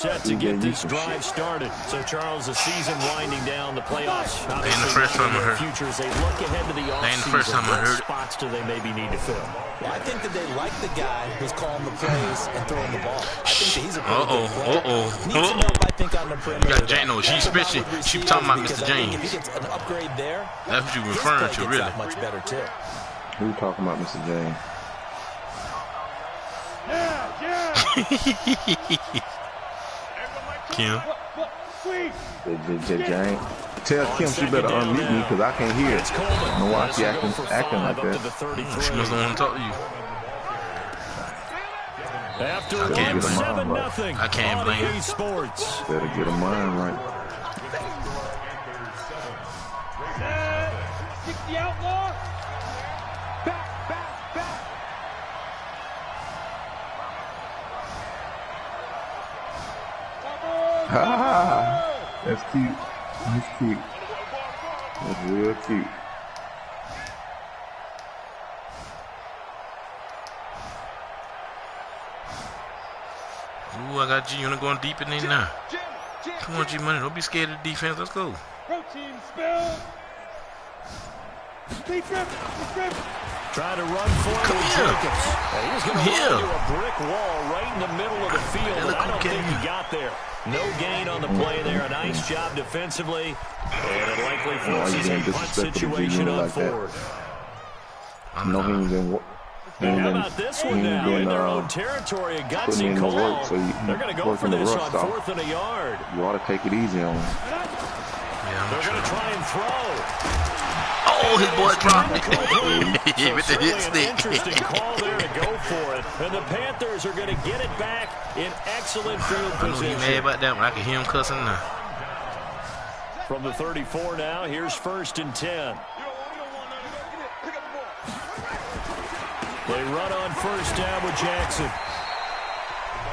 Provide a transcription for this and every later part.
Set to get this drive started. So, Charles, the season winding down, the playoffs. Ain't the first time I heard. Futures, they look ahead to the offseason. What spots do they maybe need to fill? Well, I think that they like the guy who's calling the plays and throwing the ball. I think that he's a pretty good player. Needs some help, I think, on the perimeter. You got Jano. She's special. She's talking about Mr. James. If he gets an upgrade there, that's what you're referring to, really. Much better too. Who you talking about, Mr. James? Kim. James. Tell Kim she better unmute me because I can't hear it. I don't know why she acting like that. She must want to talk to you. After 7-0, I can't blame you. Sports. Better get her mind right. The outlaw. Back. That's cute. That's cute. That's real cute. Ooh, I got G-Unit going deep in there now. Come on, G-Money. Don't be scared of the defense. Let's go. Protein spill. Trying to run forward with Jacobs. He's going to run into a brick wall right in the middle of the field, and I don't think he got there. No gain on the play there. A nice job defensively, and it likely forces a punt situation on forward. No, How about this one now? In their own territory, a gutsy call. So they're going to go for this on 4th and a yard. You ought to take it easy on him. They're going to try and throw. Oh, his boy dropped it. With the hit stick. Interesting call there to go for it. And the Panthers are going to get it back in excellent field position. I know he's mad about that one. I can hear him cussing now. From the 34 now, here's 1st and 10. They run on 1st down with Jackson.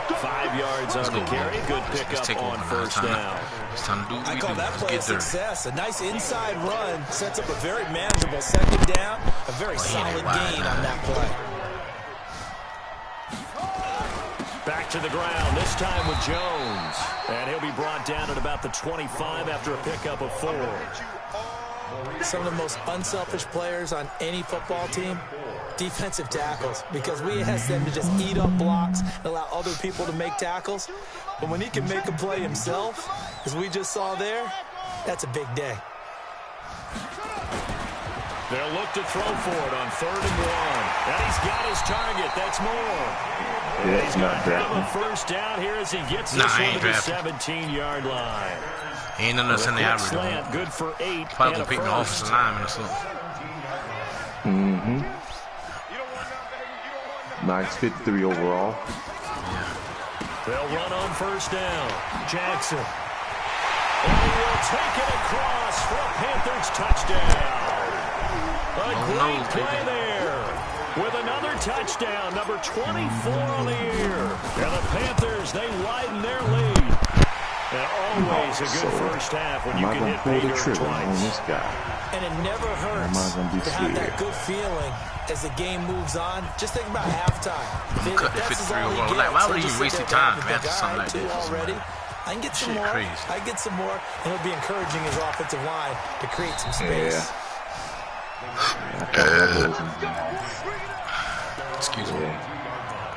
5 yards on the carry. Good pickup on 1st down. It's time to do what I we call do. that Let's play a get there. success. A nice inside run sets up a very manageable 2nd down. A very solid gain on that play. Back to the ground, this time with Jones. And he'll be brought down at about the 25 after a pickup of 4. Some of the most unselfish players on any football team, defensive tackles, because we ask them to just eat up blocks and allow other people to make tackles. But when he can make a play himself, as we just saw there, that's a big day. They'll look to throw for it on 3rd and 1. And he's got his target. That's Moore. Yeah, he's not drafting. A 1st down here as he gets this one to the 17-yard line. Ain't nothing else in the average. Slant, good for 8. Probably gonna pick the offensive lineman or something. Nice 53 overall. They'll run on 1st down. Jackson. And he will take it across for a Panthers touchdown. A great play there. With another touchdown, number 24 on the year. And the Panthers, they widen their lead. And always a good first half when you can hit pay dirt twice. On this guy? And it never hurts to have that good feeling as the game moves on. Just think about halftime. Cut the 53 overall. Like, why would you waste your time after something like this? Already. I can get some more. I get some more, and it'll be encouraging his offensive line to create some space. Excuse me.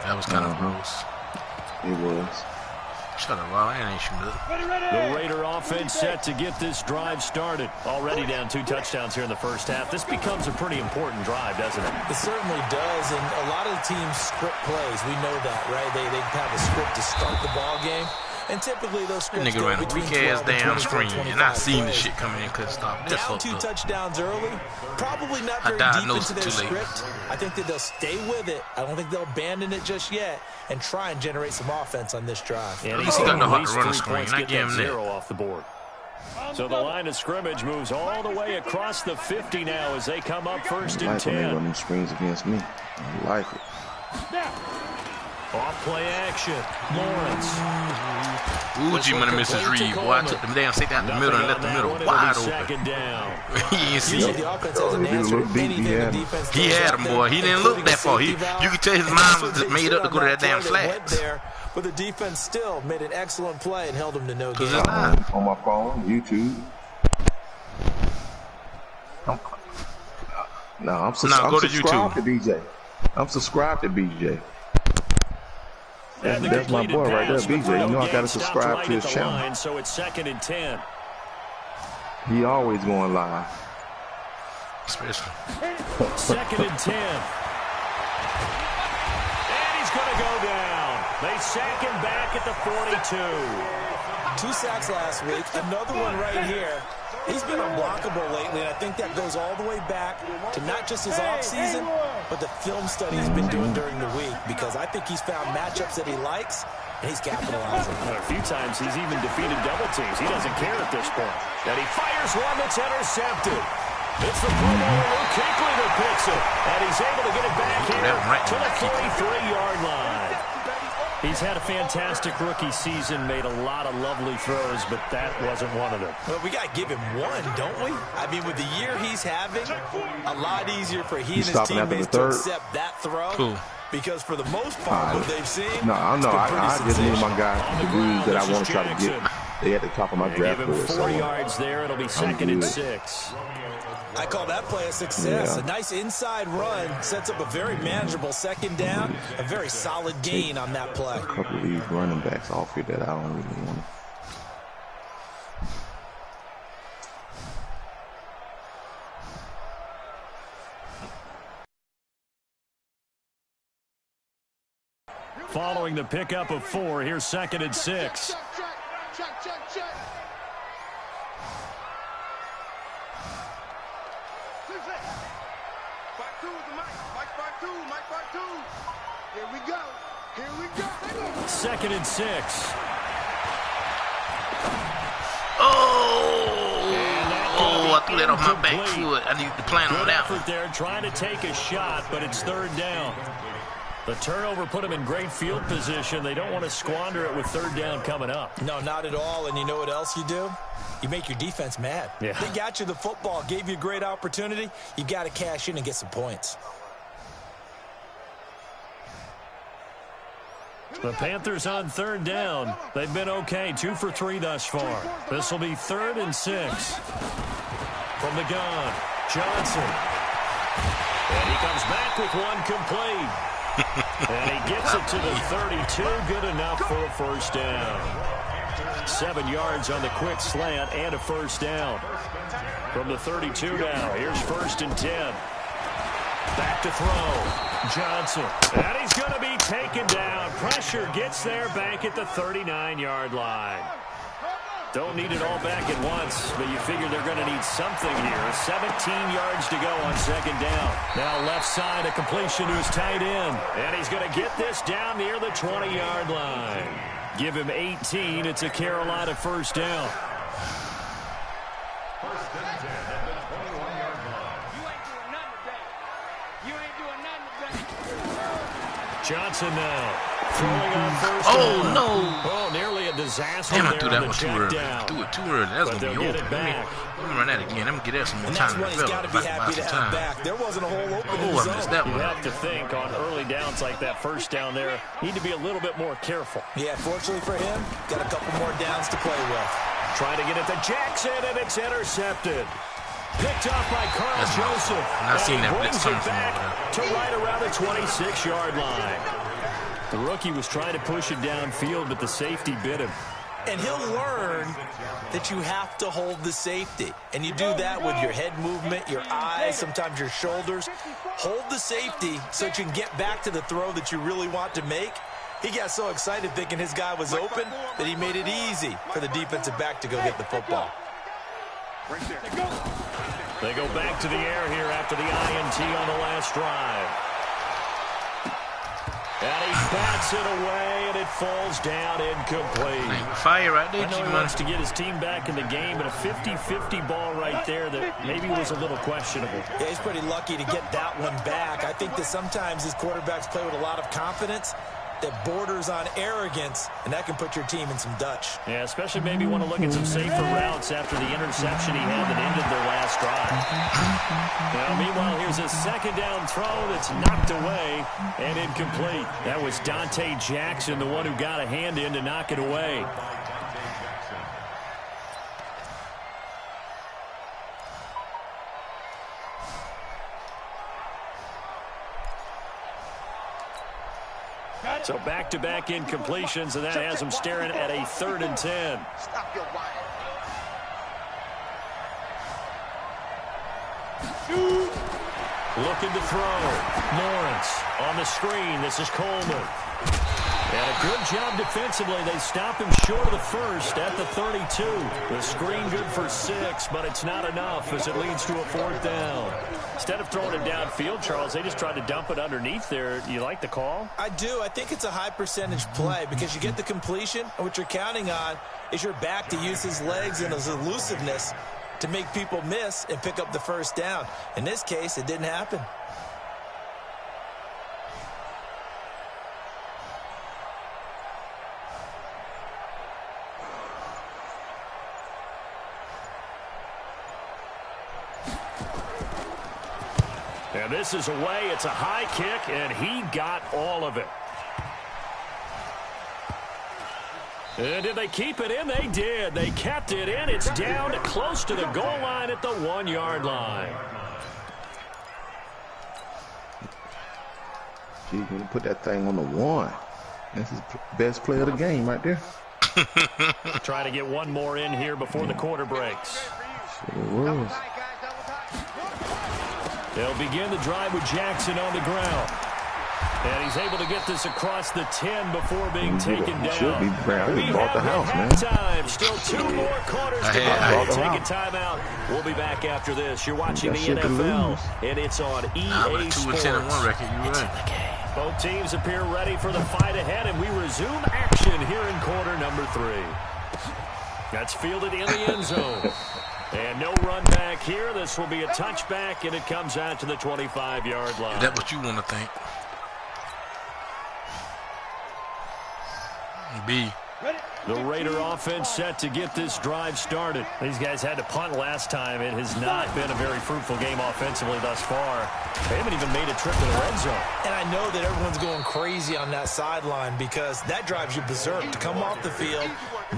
That was kind of gross. It was. Shut up, Rob. I ain't shooting it. The Raider offense set to get this drive started. Already down 2 touchdowns here in the 1st half. This becomes a pretty important drive, doesn't it? It certainly does, and a lot of the teams script plays. We know that, right? They have a script to start the ball game. And typically those scripts nigga ran a weak-ass damn screen, and I seen the shit coming in, couldn't stop. Down 2 touchdowns early, probably not very deep into their script. I think that they'll stay with it. I don't think they'll abandon it just yet and try and generate some offense on this drive. At least he got the heart to run a screen. I give him that. Off the board. So the line of scrimmage moves all the way across the 50 now as they come up 1st and 10. I like when they run them screens against me. I like it. Off play action. Lawrence. Ooh, G-Money misses read. Boy, I took them damn safety out the middle and left the middle wide open. He didn't see it. The offense hasn't answered anything the defense He had him, boy. He didn't look that far. You could tell his mind was just made up to go to that damn flat. But the defense still made an excellent play and held him to no gain. On my phone, YouTube. I'm go to subscribed YouTube. to BJ. I'm subscribed to BJ. That's my boy right there, BJ. You know I gotta subscribe to his channel. So it's 2nd and 10. He always going live. Especially. 2nd and 10. And he's going to go down. They sack him back at the 42. 2 sacks last week. Another one right here. He's been unblockable lately, and I think that goes all the way back to not just his offseason, but the film study he's been doing during the week, because I think he's found matchups that he likes, and he's capitalizing. A few times he's even defeated double teams. He doesn't care at this point. And he fires one that's intercepted. It's the Pro Bowler Luke Kuechly that picks it, and he's able to get it back here to the 43-yard line. He's had a fantastic rookie season, made a lot of lovely throws, but that wasn't one of them. Well, we got to give him one, don't we? I mean, with the year he's having, a lot easier for he and his teammates to accept that throw. Cool. Because for the most part, what they've seen, I just need my guys, the dudes that I want to try to get. They at the top of my draft board. 4 yards there. It'll be 2nd and 6. I call that play a success. Yeah. A nice inside run sets up a very manageable 2nd down. A very solid gain on that play. A couple of these running backs off here that I don't really want to. Following the pickup of 4, here's 2nd and 6. Check. Here we go. 2nd and 6. I threw that off my back foot. I need to plan on that one. There trying to take a shot, but it's 3rd down. The turnover put them in great field position. They don't want to squander it with 3rd down coming up. No, not at all. And you know what else you do? You make your defense mad. Yeah. They got you the football, gave you a great opportunity. You got to cash in and get some points. The Panthers on 3rd down. They've been okay, 2 for 3 thus far. This will be 3rd and 6. From the gun, Johnson. And he comes back with one complete. And he gets it to the 32. Good enough for a 1st down. 7 yards on the quick slant and a 1st down. From the 32 now, here's 1st and 10. Back to throw. Johnson. And he's going to be taken down. Pressure gets there back at the 39-yard line. Don't need it all back at once, but you figure they're going to need something here. 17 yards to go on 2nd down. Now left side, a completion to his tight end. And he's going to get this down near the 20-yard line. Give him 18. It's a Carolina 1st down. Johnson now throwing on 1st down. No. Oh, nearly a disaster. Damn, I there threw that on the one too check early. down. Threw it too early. That's going to be over. Let me run that again. I'm going to get that some more time to That's what he's got develop. to be happy to have back. There wasn't a whole opening in the I zone. missed that You one. have to think on early downs like that 1st down there, need to be a little bit more careful. Yeah, fortunately for him, got a couple more downs to play with. Trying to get it to Jackson, and it's intercepted. Picked off by Carl Joseph. I've seen that brings blitz it coming from back over to right around the 26-yard line. The rookie was trying to push it downfield, but the safety bit him. And he'll learn that you have to hold the safety. And you do that with your head movement, your eyes, sometimes your shoulders. Hold the safety so that you can get back to the throw that you really want to make. He got so excited thinking his guy was open that he made it easy for the defensive back to go get the football. They go back to the air here after the INT on the last drive. And he bats it away, and it falls down incomplete. Fire right there, I know he wants to get his team back in the game, but a 50-50 ball right there that maybe was a little questionable. Yeah, he's pretty lucky to get that one back. I think that sometimes his quarterbacks play with a lot of confidence, that borders on arrogance, and that can put your team in some Dutch. Yeah, especially maybe want to look at some safer routes after the interception he had that ended their last drive. Now, meanwhile, here's a second down throw that's knocked away and incomplete. That was Dante Jackson, the one who got a hand in to knock it away. So back-to-back incompletions, and that has them staring at a 3rd and 10. Stop your whining. Looking to throw. Lawrence on the screen. This is Coleman. And a good job defensively. They stop him short of the first at the 32. The screen good for 6, but it's not enough as it leads to a 4th down. Instead of throwing it downfield, Charles, they just tried to dump it underneath there. You like the call? I do. I think it's a high percentage play because you get the completion, and what you're counting on is your back to use his legs and his elusiveness to make people miss and pick up the 1st down. In this case, it didn't happen. And this is away. It's a high kick, and he got all of it. And did they keep it in? They did. They kept it in. It's down close to the goal line at the 1-yard line. Gee, when you put that thing on the 1, that's his best play of the game right there. Try to get one more in here before the quarter breaks. It was. They'll begin the drive with Jackson on the ground. And he's able to get this across the 10 before being taken down. Should be ground. He bought the house, man. Halftime. Still 2 more quarters to go. Take a timeout. We'll be back after this. You're watching the NFL, and it's on EA Sports. 2-10-1 record. You're right. Both teams appear ready for the fight ahead, and we resume action here in quarter number 3. That's fielded in the end zone. And no run back here. This will be a touchback, and it comes out to the 25-yard line. Is that what you want to think? B. The Raider offense set to get this drive started. These guys had to punt last time. It has not been a very fruitful game offensively thus far. They haven't even made a trip to the red zone. And I know that everyone's going crazy on that sideline because that drives you berserk to come off the field,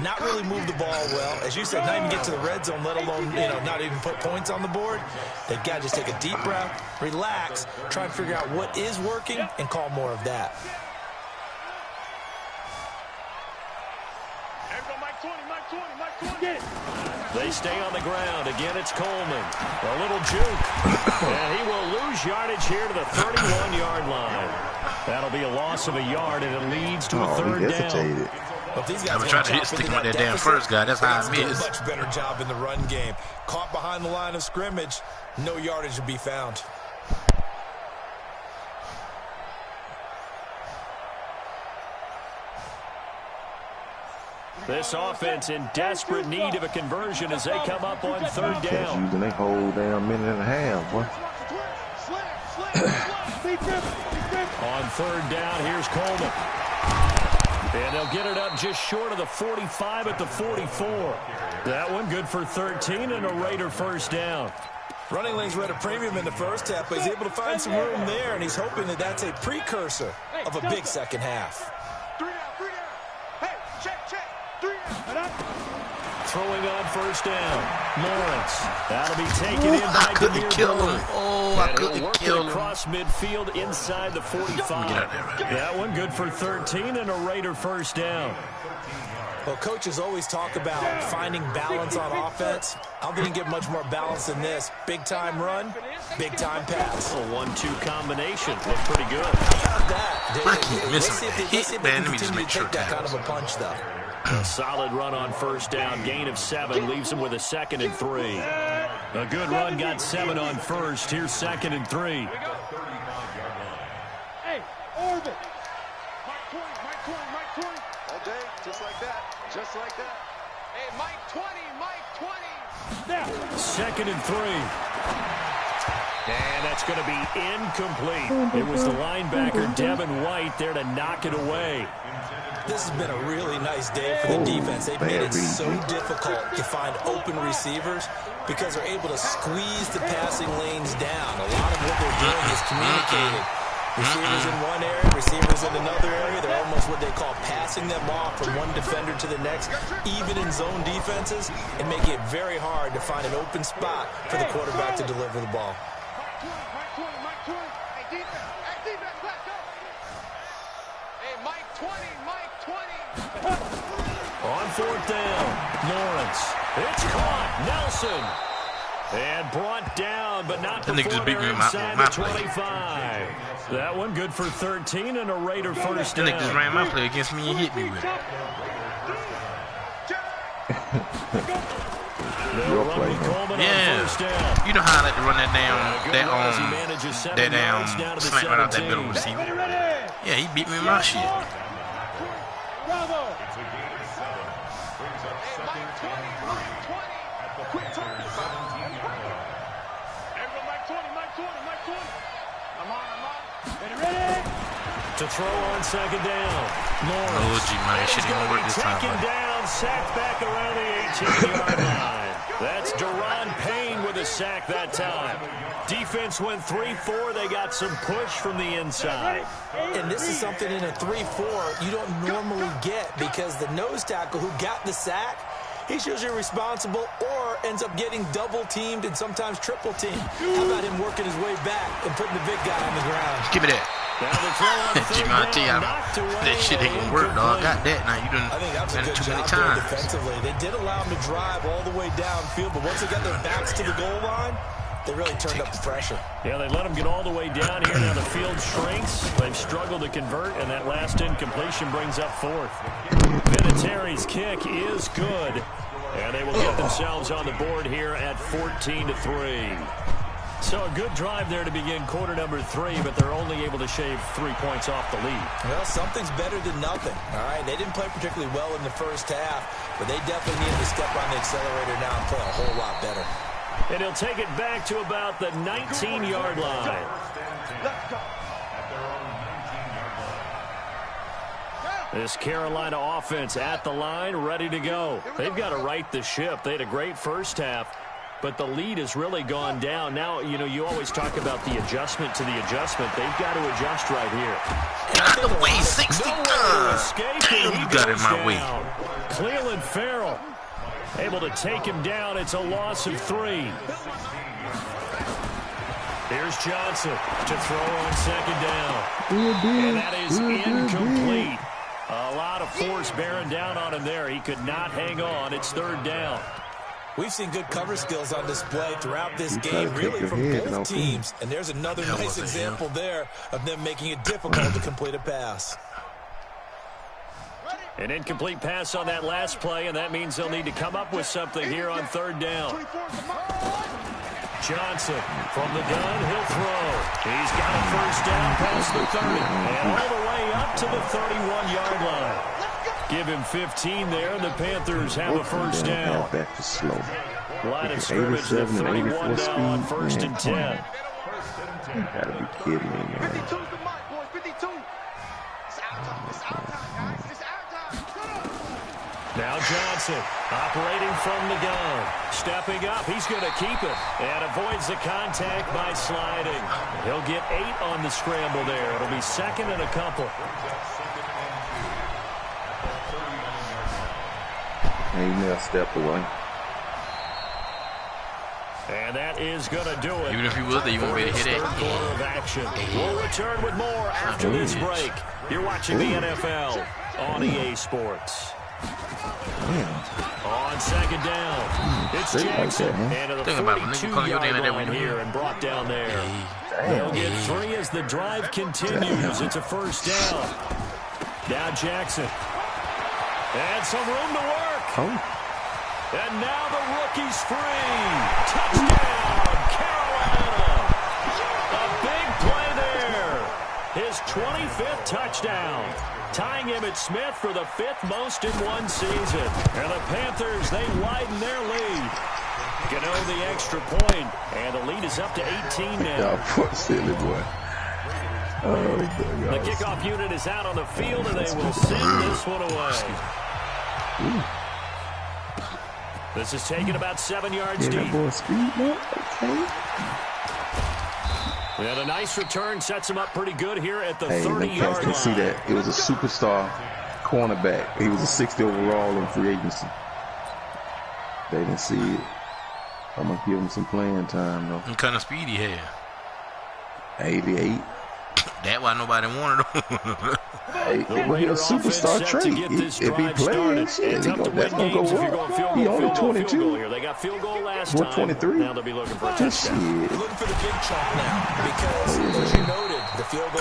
not really move the ball well. As you said, not even get to the red zone, let alone, not even put points on the board. They've got to just take a deep breath, relax, try and figure out what is working, and call more of that. They stay on the ground. Again, it's Coleman. A little juke. And he will lose yardage here to the 31-yard line. That'll be a loss of a yard, and it leads to a 3rd down. But these I guys was trying to stick him on that damn first guy. That's how I missed. Much better job in the run game. Caught behind the line of scrimmage, no yardage to be found. This offense in desperate need of a conversion as they come up on 3rd down. Using a whole damn minute and a half, boy. On 3rd down, here's Coleman. And they'll get it up just short of the 45 at the 44. That one good for 13 and a Raider 1st down. Running lanes were at a premium in the first half, but he's able to find some room there, and he's hoping that that's a precursor of a big second half. Throwing on 1st down. Lawrence. That'll be taken in by I couldn't kill him. Oh, I couldn't kill him. Across midfield inside the 45. Get out of there, that one good for 13 and a Raider 1st down. Well, coaches always talk about finding balance on offense. I didn't get much more balance than this. Big-time run, big-time pass. A 1-2 combination. Looked pretty good. How about that? I keep missing Let's that. see if Man, they let me can just continue make to sure take that kind of a punch, though. A solid run on 1st down. Gain of 7 leaves him with a 2nd and 3. A good run got 7 on 1st. Here's 2nd and 3. Hey, orbit. Mike 20. All day, just like that. Just like that. Hey, Mike 20. Now. 2nd and 3. And that's going to be incomplete. It was the linebacker, Devin White, there to knock it away. This has been a really nice day for the defense. They've made it so difficult to find open receivers because they're able to squeeze the passing lanes down. A lot of what they're doing is communicating. Receivers in one area, receivers in another area. They're almost what they call passing them off from one defender to the next, even in zone defenses, and making it very hard to find an open spot for the quarterback to deliver the ball. On fourth down, Lawrence. It's caught. Nelson. And brought down, but not before they're inside the 25. That one good for 13 and a Raider first down. That nigga just ran my play against me and hit me with it. Yeah. You know how I like to run that down, slant right out that middle receiver. Yeah, he beat me with my shit. Bravo. To throw on second down. Lawrence. Oh, gee, man, shit didn't work this time. Taken down, sacked back around the 18-yard line. That's Deron Payne with a sack that time. Defense went 3-4. They got some push from the inside. And this is something in a 3-4 you don't normally get because the nose tackle who got the sack, he's usually responsible or ends up getting double-teamed and sometimes triple-teamed. How about him working his way back and putting the big guy on the ground? Give me that. That shit ain't gonna work, dog. Got that. Now you done it too many times. Defensively, they did allow him to drive all the way downfield, but once they got their backs to the goal line, they really turned up the pressure. Yeah, they let him get all the way down here. Now the field shrinks. They've struggled to convert, and that last incompletion brings up fourth. Vinatieri's kick is good, and they will get themselves on the board here at 14-3. So a good drive there to begin quarter number 3, but they're only able to shave 3 points off the lead. Well, something's better than nothing, all right? They didn't play particularly well in the first half, but they definitely needed to step on the accelerator now and play a whole lot better. And he'll take it back to about the 19-yard line. This Carolina offense at the line, ready to go. They've got to right the ship. They had a great first half, but the lead has really gone down. Now, you know, you always talk about the adjustment to the adjustment. They've got to adjust right here. Out the way, 60. Damn, you got in my way. Cleveland Farrell able to take him down. It's a loss of 3. Here's Johnson to throw on second down. And that is incomplete. A lot of force bearing down on him there. He could not hang on. It's third down. We've seen good cover skills on display throughout this game, really from both teams. And there's another nice example there of them making it difficult to complete a pass. An incomplete pass on that last play, and that means they'll need to come up with something here on third down. Johnson from the gun, he'll throw. He's got a first down past the 30 and all the way up to the 31-yard line. Give him 15 there. The Panthers have a first down. Back to slow. Line of scrimmage, the 31 now on first and 10. You gotta be kidding me, man. 52's the mark, boys. 52. It's our time. It's our time, guys. It's our time. Now Johnson operating from the gun. Stepping up. He's going to keep it and avoids the contact by sliding. He'll get 8 on the scramble there. It'll be second and a couple. He now stepped away. And that is going to do it. Even if he would, you won't be able to hit it. Quarter of action. We'll return with more after this break. You're watching the NFL on EA Sports. On second down, it's Jackson. And to the 42-yard line here and brought down there. They'll get 3 as the drive continues. It's a first down. Now Jackson. And some room to work. And now the rookie's free. Touchdown, Carolina. A big play there. His 25th touchdown. Tying Emmitt Smith for the 5th most in one season. And the Panthers, they widen their lead. Gano the extra point, and the lead is up to 18 now. Y'all poor silly boy. Oh, the kickoff unit is out on the field, and they will send this one away. This is taken about 7 yards deep. That boy speed, man. Okay. And a nice return sets him up pretty good here at the 30-yard line. See that? It was a superstar cornerback. He was a 60 overall in free agency. They didn't see it. I'm going to give him some playing time, though. What kind of speed he had? 88. That's why nobody wanted him. Hey, well, he's a superstar trait. If he plays, shit, that's going to go well. He only 22. They got field goal last time. 23. Now they'll be looking for a touchdown. Looking for the big chunk now because, as you noted, the field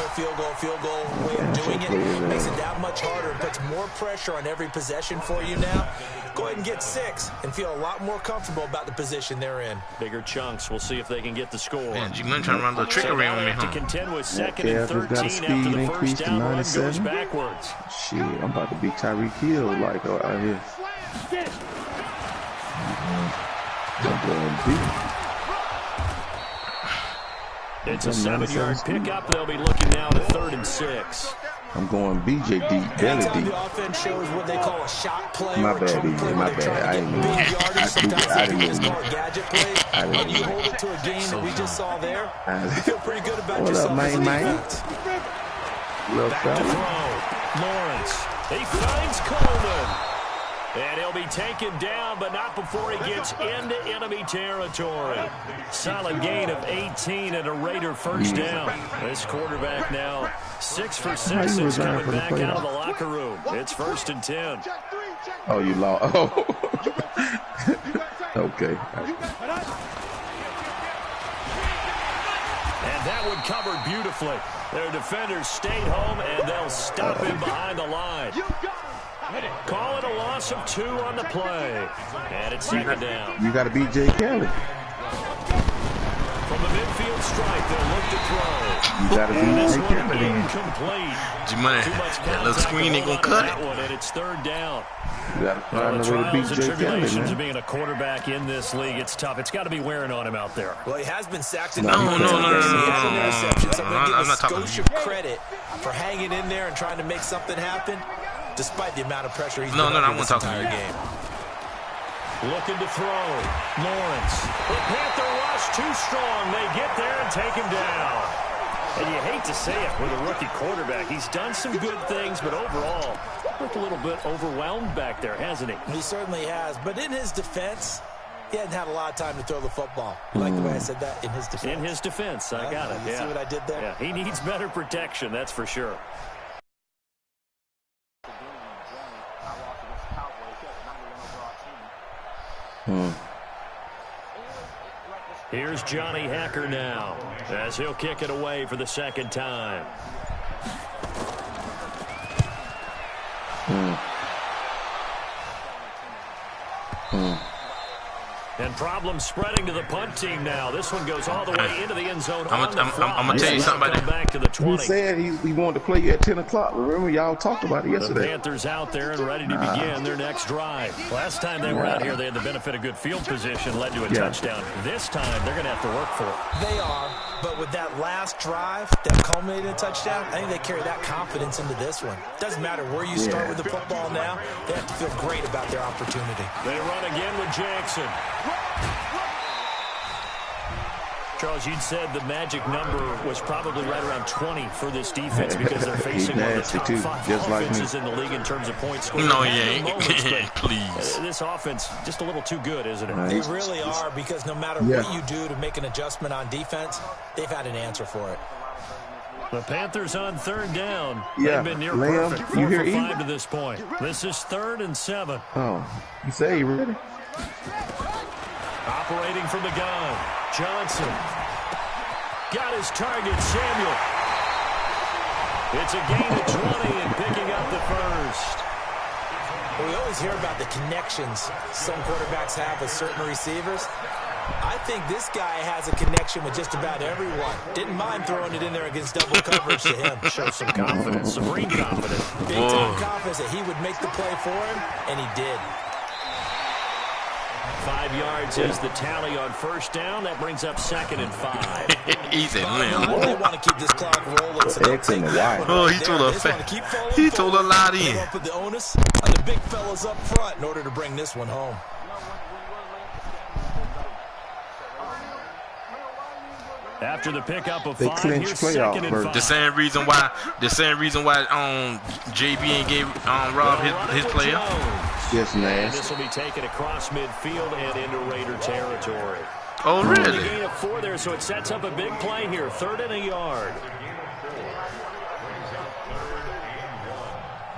goal way of doing it makes it that much harder and puts more pressure on every possession for you now. Go ahead and get 6 and feel a lot more comfortable about the position they're in. Bigger chunks. We'll see if they can get the score. Man, G-Man trying to run the trickery on me, huh? To contend with 2nd and 13 after the first down run goes backwards. Shit, I'm about to be Tyreek Hill like out here. I'm going deep. It's a 7-yard pickup. They'll be looking now to 3rd and 6. I'm going BJ deep, belly deep. The offense shows what they call a shot play. My bad, BJ, my bad. I didn't know. I didn't know. Gadget play. And you hold it to a game that we just saw there. You feel pretty good about yourself as a defense. Back to throw. Lawrence. He finds Coleman. And he'll be taken down, but not before he gets into enemy territory. Solid gain of 18 and a Raider first down. This quarterback now 6 for 6 since coming back out of the locker room. It's 1st and 10. Oh, you lost. Oh. Okay. And that one covered beautifully. Their defenders stayed home, and they'll stop him behind the line. Call it a loss of 2 on the play. And it's 2nd down. You got to beat Jay Kelly. From the midfield stripe, they'll look to throw. You got to beat Jay Kelly. Incomplete. G-Man, that little screen ain't going to cut it. And it's 3rd down. You got to find a way to beat Jay Kelly, man. Of being a quarterback in this league, it's tough. It's got to be wearing on him out there. Well, he has been sacked in No. I'm not talking to you. Credit for hanging in there and trying to make something happen, despite the amount of pressure he's I want to talk to you. Game. Looking to throw. Lawrence. The Panther rush too strong. They get there and take him down. And you hate to say it with a rookie quarterback. He's done some good things, but overall, looked a little bit overwhelmed back there, hasn't he? He certainly has. But in his defense, he hadn't had a lot of time to throw the football. You like the way I said that? In his defense. In his defense. I got it. You see what I did there? Yeah, he needs better protection, that's for sure. Here's Johnny Hacker now, as he'll kick it away for the 2nd time. And problems spreading to the punt team now. This one goes all the way into the end zone. I'm going to tell you something about that. Back to the 20. He said he wanted to play you at 10 o'clock. Remember, y'all talked about it yesterday. The Panthers out there and ready to begin their next drive. Last time they were out here, they had the benefit of good field position, led to a touchdown. This time, they're going to have to work for it. They are, but with that last drive that culminated in a touchdown, I think they carry that confidence into this one. Doesn't matter where you start with the football now, they have to feel great about their opportunity. They run again with Jackson. Charles, you'd said the magic number was probably right around 20 for this defense because they're facing one of the top 5 offenses in the league in terms of points scored. No, he ain't. Please. This offense just a little too good, isn't it? They really are, because no matter what you do to make an adjustment on defense, they've had an answer for it. The Panthers on 3rd down. Yeah, They've been near Lamb, perfect. 4 you hear for 5 to this point. This is 3rd and 7. Oh, you say you ready? Operating from the gun, Johnson. Got his target, Samuel. It's a gain of 20 and picking up the first. Well, we always hear about the connections some quarterbacks have with certain receivers. I think this guy has a connection with just about everyone. Didn't mind throwing it in there against double coverage to him. Shows some confidence, supreme confidence. Big-time confidence that he would make the play for him, and he did. 5 yards is the tally on first down. That brings up 2nd and 5. Easy, They man. want to keep this clock rolling. So X and the Y. Oh, he told a lot in. They want to put the onus on the big fellas up front in order to bring this one home. After the pickup of They 5, clinched here's playoff 2nd and berth. 5. The same reason why JB ain't gave Rob his player. Yes, Nash. This will be taken across midfield and into Raider territory. Oh, The really? gain of 4 there, so it sets up a big play here. 3rd and a yard.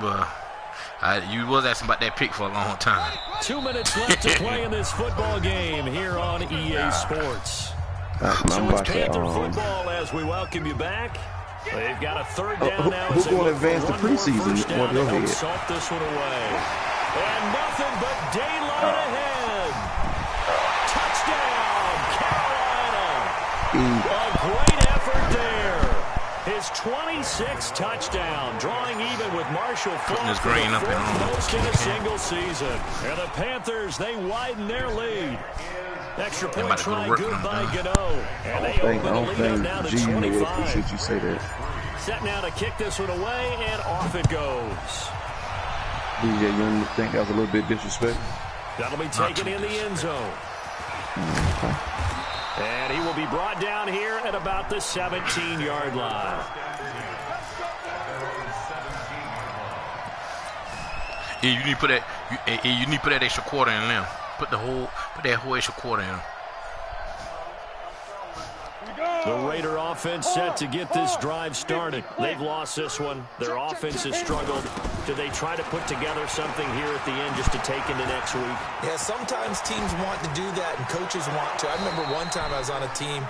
But you was asking about that pick for a long time. 2 minutes left to play in this football game here on EA Sports. So it's Panther football as we welcome you back. They've got a 3rd down now. Who's going to advance to preseason? Down Go to ahead. salt this one away. And nothing but daylight ahead. Touchdown, Carolina. A great effort there. His 26th touchdown, drawing even with Marshall Faulk Putting his for the green up in 4th almost. most in a single season. And the Panthers, they widen their lead. Extra point about to go try, work good on by them. Gano. And they I open the don't lead up now think to G would 25. appreciate you say that. Set now to kick this one away, and off it goes. DJ, you don't think that was a little bit disrespectful? That'll be taken in the end zone. And he will be brought down here at about the 17-yard line. Yeah, you need to put that extra quarter in there. Put that whole extra quarter in. The Raider offense set to get this drive started. They've lost this one. Their offense has struggled. Do they try to put together something here at the end just to take into next week? Yeah, sometimes teams want to do that and coaches want to. I remember one time I was on a team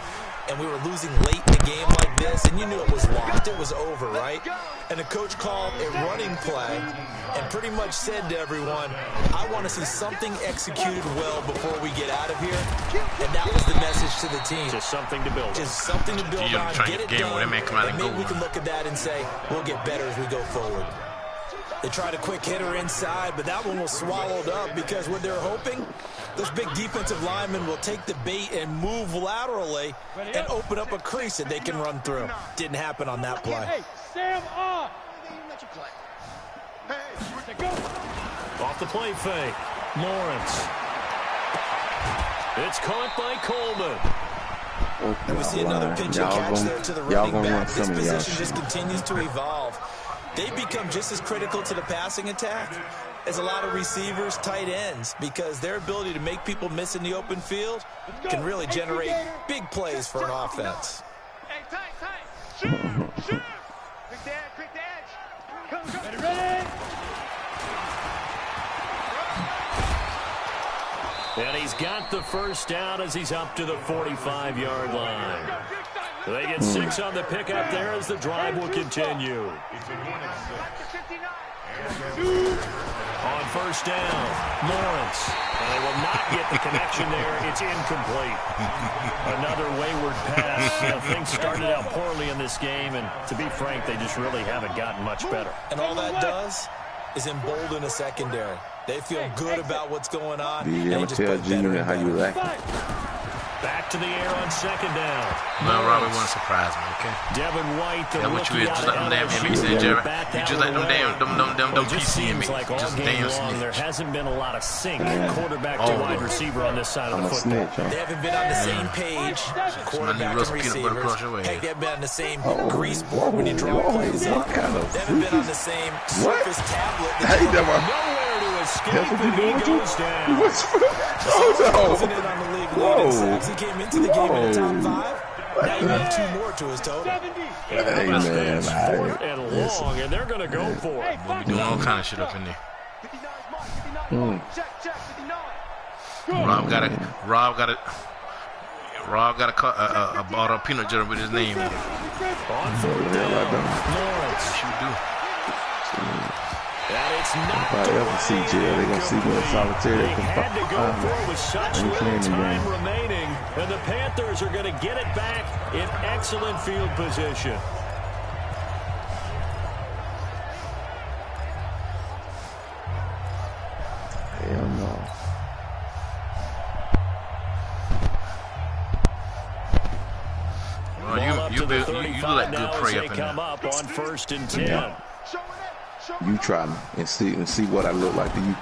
and we were losing late in the game like this, and you knew it was lost. It was over, right? And the coach called a running play and pretty much said to everyone, I want to see something executed well before we get out of here. And that was the message to the team. Just something to build on. Just something to build on, get it done, that man come out and and maybe we can look at that and say, we'll get better as we go forward. They tried a quick hitter inside, but that one was swallowed up because what they're hoping, those big defensive linemen will take the bait and move laterally and open up a crease that they can run through. Didn't happen on that play. Hey, Sam, Off the play fake. Lawrence. It's caught by Coleman. And we see another pitch and catch there to the running back. This position just continues to evolve. They become just as critical to the passing attack as a lot of receivers, tight ends, because their ability to make people miss in the open field can really generate big plays for an offense. Hey, tight. Shoot. Quick edge. Come. Ready. And he's got the first down as he's up to the 45-yard line. They get 6 on the pickup there as the drive will continue. On first down, Lawrence. And they will not get the connection there. It's incomplete. Another wayward pass. Things started out poorly in this game, and to be frank, they just really haven't gotten much better. And all that does is embolden a secondary. They feel good about what's going on. I'm going to tell Junior how you act. Back to the air on second down. No, Robbie wouldn't surprise me, okay? Devin White, the That's what you rookie is, just out like of them damn LSU. NBC, Jerry. Bat You that just one like them away. damn Well, it just PC seems me. like all Just game damn long there snitch. hasn't been a lot of sync quarterback to wide receiver on this side of I'm the a football. snitch, huh? They haven't been on the same page, quarterback and receivers. Heck, they haven't been on the same grease board when you draw plays up. They haven't been on the same surface tablet. Nowhere to escape, That's what and you're he doing, goes down. Wasn't in on the league leading sacks. He came into the game in the top 5. Now you have 2 more to his total. Hey, man. Fourth and long, and they're going to go for it. We'll be doing all kind of shit up in there. 59. Check. 59. Rob got a bottle of peanut butter with his name on it. On fourth down, Lawrence. What you do? And it's not If I ever see jail, they're going to see me in solitary. They had to go for it with such little time remaining, and the Panthers are going to get it back in excellent field position. Hell no. to the you 35 like good now as prey they up in come there. up on 1st and 10. Yeah. You try me and see what I look like to you.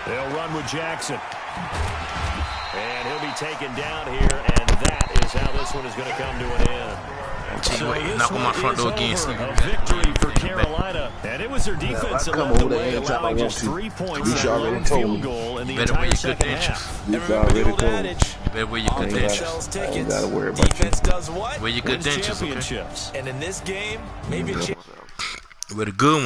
They'll run with Jackson. And he'll be taken down here, and that is how this one is going to come to an end. So knock on my front door again. See A victory for Carolina, and it was their defense that led the way, allowing just 3 points and a lone field goal in the entire second half. You already told me. Better wear your good dentures. I ain't gotta worry about Defense does what? Wear your good dentures, okay? Championships. And in this game, maybe Wear the good ones.